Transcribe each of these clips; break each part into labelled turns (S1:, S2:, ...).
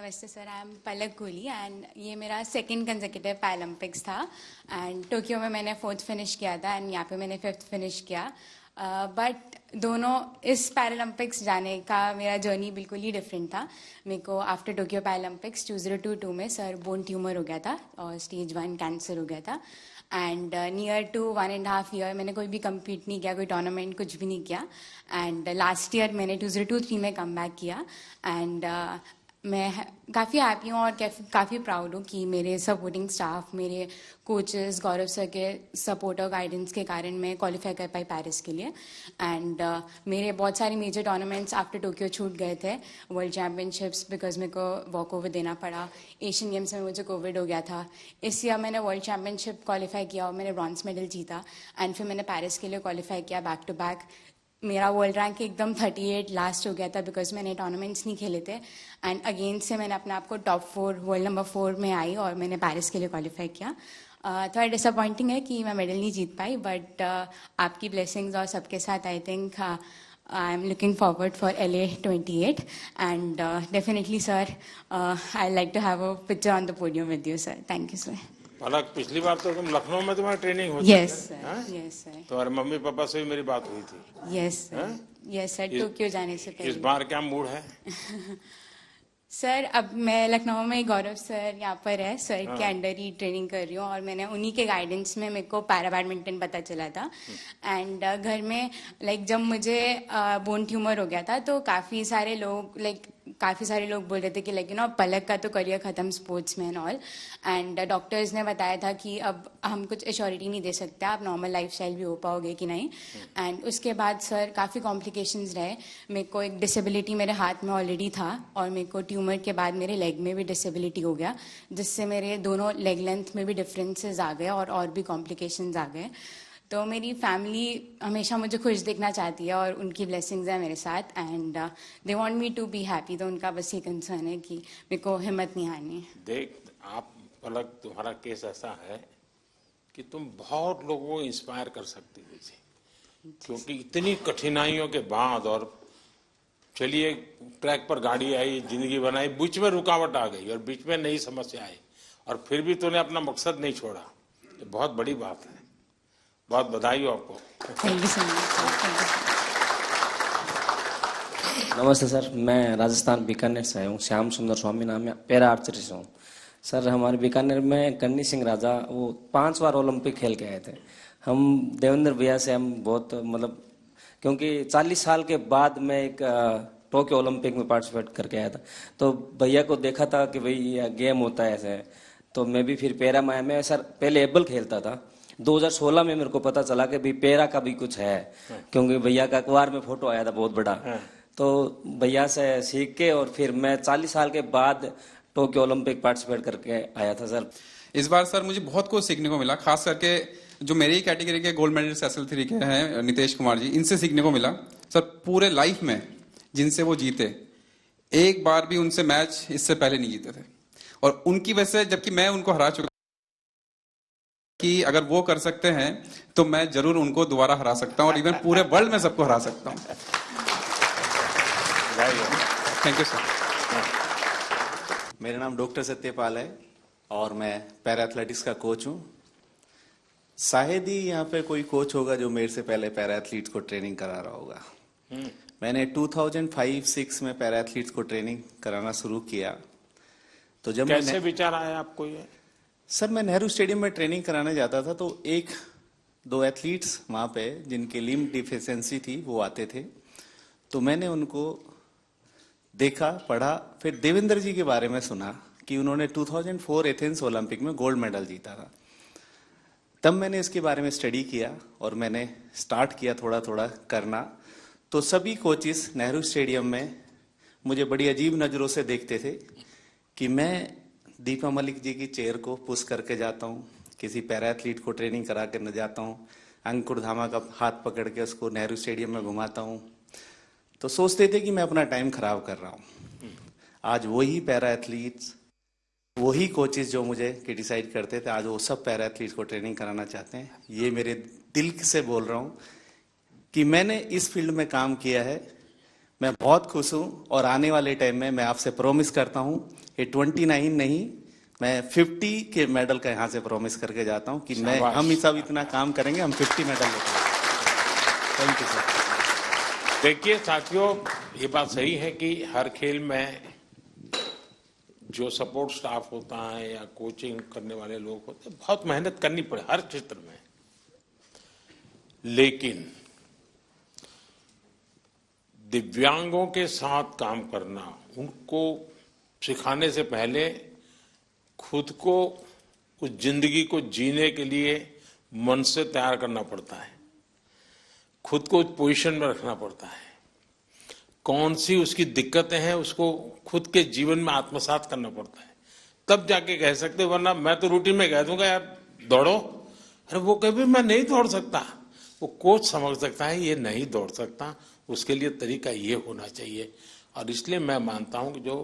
S1: नमस्ते sir, I am Palak Kohli and ये मेरा सेकंड कंसेक्यूटिव पैरालंपिक्स था एंड टोक्यो में मैंने 4th फिनिश किया था एंड यहाँ पे मैंने 5th फिनिश किया। बट दोनों इस पैरालंपिक्स जाने का मेरा जर्नी बिल्कुल ही डिफरेंट था। मेरे को आफ्टर टोक्यो पैरालंपिक्स 2022 में सर बोन ट्यूमर हो गया था और स्टेज 1 कैंसर हो गया था एंड नियर टू 1.5 ईयर मैंने कोई भी कम्पीट नहीं किया, कोई टूर्नामेंट कुछ भी नहीं किया एंड लास्ट ईयर मैंने 2023 में कम बैक किया एंड मैं काफ़ी हैप्पी हूँ और काफ़ी प्राउड हूँ कि मेरे सपोर्टिंग स्टाफ, मेरे कोचेस, गौरव सर के सपोर्ट और गाइडेंस के कारण मैं क्वालिफाई कर पाई पेरिस के लिए एंड मेरे बहुत सारे मेजर टूर्नामेंट्स आफ्टर टोक्यो छूट गए थे। वर्ल्ड चैम्पियनशिप्स बिकॉज मेरे को वॉक ओवर देना पड़ा, एशियन गेम्स में मुझे कोविड हो गया था। इस ईयर मैंने वर्ल्ड चैम्पियनशिप क्वालिफाई किया और मैंने ब्रॉन्ज मेडल जीता एंड फिर मैंने पेरिस के लिए क्वालिफाई किया बैक टू बैक। मेरा वर्ल्ड रैंक एकदम 38 लास्ट हो गया था बिकॉज मैंने टूर्नामेंट्स नहीं खेले थे एंड अगेन से मैंने अपने आप को टॉप 4 वर्ल्ड नंबर 4 में आई और मैंने पेरिस के लिए क्वालिफाई किया। थोड़ा डिसअपॉइंटिंग है कि मैं मेडल नहीं जीत पाई बट आपकी ब्लेसिंग्स और सबके साथ I think I am looking forward for LA 28 and definitely sir I like to have a picture on the podium with you sir. Thank you sir.
S2: हालांकि पिछली बार तो तुम लखनऊ में तुम्हारी ट्रेनिंग होती
S1: यस सर, यस सर।
S2: तुम्हारे mummy papa से भी मेरी बात हुई थी।
S1: Yes sir, yes sir, Tokyo जाने से पहले।
S2: इस बार क्या मूड है?
S1: सर अब मैं लखनऊ में गौरव सर यहाँ पर है, सर के अंडर ही ट्रेनिंग कर रही हूँ और मैंने उन्हीं के गाइडेंस में मेरे को पैरा बैडमिंटन पता चला था एंड घर में जब मुझे बोन ट्यूमर हो गया था तो काफ़ी सारे लोग बोल रहे थे कि पलक का तो करियर ख़त्म स्पोर्ट्स में एंड ऑल एंड डॉक्टर्स ने बताया था कि अब हम कुछ एश्योरिटी नहीं दे सकते आप नॉर्मल लाइफस्टाइल भी हो पाओगे कि नहीं एंड उसके बाद सर काफ़ी कॉम्प्लिकेशंस रहे। मेरे को एक डिसेबिलिटी मेरे हाथ में ऑलरेडी था और मेरे को ट्यूमर के बाद मेरे लेग में भी डिसेबिलिटी हो गया जिससे मेरे दोनों लेग लेंथ में भी डिफरेंसेस आ गए और भी कॉम्प्लिकेशंस आ गए। तो मेरी फैमिली हमेशा मुझे खुश देखना चाहती है और उनकी ब्लेसिंग्स है मेरे साथ and they want me to be happy. तो उनका बस ये कंसर्न है कि मेरे को हिम्मत नहीं हारनी।
S2: देख आप पलक, तुम्हारा केस ऐसा है कि तुम बहुत लोगों को इंस्पायर कर सकती हो क्योंकि इतनी कठिनाइयों के बाद और चलिए ट्रैक पर गाड़ी आई, जिंदगी बनाई, बीच में रुकावट आ गई और बीच में नई समस्या आई और फिर भी तूने अपना मकसद नहीं छोड़ा। ये बहुत बड़ी बात है। बहुत बधाई हो आपको।
S1: Thank you so much.
S3: नमस्ते सर, मैं राजस्थान बीकानेर से आया हूँ। श्याम सुंदर स्वामी नाम है, पैरा आर्चरी से हूँ सर। हमारे बीकानेर में कन्नी सिंह राजा वो 5 बार ओलंपिक खेल के आए थे। हम देवेंद्र भैया से हम बहुत क्योंकि 40 साल के बाद मैं एक टोक्यो ओलंपिक में पार्टिसिपेट करके आया था तो भैया को देखा था कि भाई ये गेम होता है ऐसे, तो मैं भी फिर पैरा में मैं सर पहले एबल खेलता था। 2016 में मेरे को पता चला कि भाई पैरा का भी कुछ है क्योंकि भैया का अखबार में फोटो आया था बहुत बड़ा। तो भैया से सीख के और फिर मैं 40 साल के बाद टोक्यो ओलंपिक पार्टिसिपेट करके आया था सर।
S4: इस बार सर मुझे बहुत कुछ सीखने को मिला, खास करके जो मेरी कैटेगरी के गोल्ड मेडलिस्ट SL3 के हैं नितेश कुमार जी, इनसे सीखने को मिला सर। पूरे लाइफ में जिनसे वो जीते एक बार भी उनसे मैच इससे पहले नहीं जीते थे और उनकी वजह से, जबकि मैं उनको हरा चुका कि अगर वो कर सकते हैं तो मैं जरूर उनको दोबारा हरा सकता हूं और इवन पूरे वर्ल्ड में सबको हरा सकता हूं। Thank you sir.
S5: मेरा नाम डॉक्टर सत्यपाल है और मैं पैरा एथलेटिक्स का कोच हूं। शायद ही यहाँ पे कोई कोच होगा जो मेरे से पहले पैरा एथलीट्स को ट्रेनिंग करा रहा होगा। मैंने 2005-06 में पैरा एथलीट्स को ट्रेनिंग कराना शुरू किया। तो जब
S2: कैसे विचार आया आपको ये?
S5: सर मैं नेहरू स्टेडियम में ट्रेनिंग कराने जाता था तो 1-2 एथलीट्स वहां पे जिनके लिम्ब डिफिशियंसी थी वो आते थे, तो मैंने उनको देखा, पढ़ा, फिर देवेंद्र जी के बारे में सुना कि उन्होंने 2004 एथेंस ओलंपिक में गोल्ड मेडल जीता था। तब मैंने इसके बारे में स्टडी किया और मैंने स्टार्ट किया थोड़ा थोड़ा करना। तो सभी कोचिस नेहरू स्टेडियम में मुझे बड़ी अजीब नज़रों से देखते थे कि मैं दीपा मलिक जी की चेयर को पुश करके जाता हूँ, किसी पैरा एथलीट को ट्रेनिंग करा कर न जाता हूँ, अंकुर धामा का हाथ पकड़ के उसको नेहरू स्टेडियम में घुमाता हूँ। तो सोचते थे कि मैं अपना टाइम खराब कर रहा हूँ। आज वही पैरा एथलीट्स, वही कोचेस जो मुझे क्रिटिसाइज करते थे, आज वो सब पैरा एथलीट्स को ट्रेनिंग कराना चाहते हैं। ये मेरे दिल से बोल रहा हूँ कि मैंने इस फील्ड में काम किया है, मैं बहुत खुश हूँ और आने वाले टाइम में मैं आपसे प्रॉमिस करता हूँ ये 29 नहीं, मैं 50 के मेडल का यहाँ से प्रॉमिस करके जाता हूँ कि
S2: शाबाश।
S5: हम ही सब इतना काम करेंगे, हम 50 मेडल लेकर आएंगे। Thank you sir.
S2: देखिए साथियों, ये बात सही है कि हर खेल में जो सपोर्ट स्टाफ होता है या कोचिंग करने वाले लोग होते हैं, बहुत मेहनत करनी पड़े हर क्षेत्र में। लेकिन दिव्यांगों के साथ काम करना, उनको सिखाने से पहले खुद को उस जिंदगी को जीने के लिए मन से तैयार करना पड़ता है, खुद को उस पोजीशन में रखना पड़ता है, कौन सी उसकी दिक्कतें हैं उसको खुद के जीवन में आत्मसात करना पड़ता है, तब जाके कह सकते, वरना मैं तो रूटीन में कह दूंगा यार दौड़ो, अरे वो कभी मैं नहीं दौड़ सकता, वो कोच समझ सकता है ये नहीं दौड़ सकता, उसके लिए तरीका ये होना चाहिए। और इसलिए मैं मानता हूं कि जो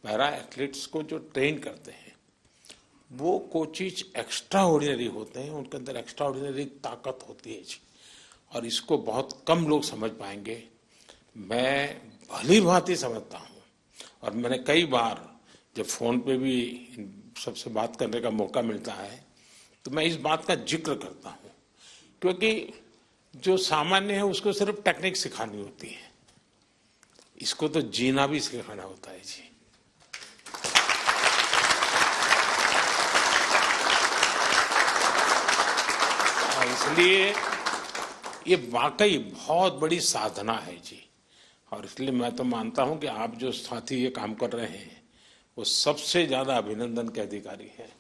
S2: पैरा एथलीट्स को जो ट्रेन करते हैं वो कोचिज एक्स्ट्रा ऑर्डिनरी होते हैं, उनके अंदर एक्स्ट्रा ऑर्डिनरी ताकत होती है जी, और इसको बहुत कम लोग समझ पाएंगे। मैं भली भांति समझता हूँ, और मैंने कई बार जब फोन पे भी सबसे बात करने का मौका मिलता है तो मैं इस बात का जिक्र करता हूँ, क्योंकि जो सामान्य है उसको सिर्फ टेक्निक सिखानी होती है, इसको तो जीना भी सिखाना होता है जी। और इसलिए ये वाकई बहुत बड़ी साधना है जी, और इसलिए मैं तो मानता हूं कि आप जो साथी ये काम कर रहे हैं वो सबसे ज्यादा अभिनंदन के अधिकारी हैं।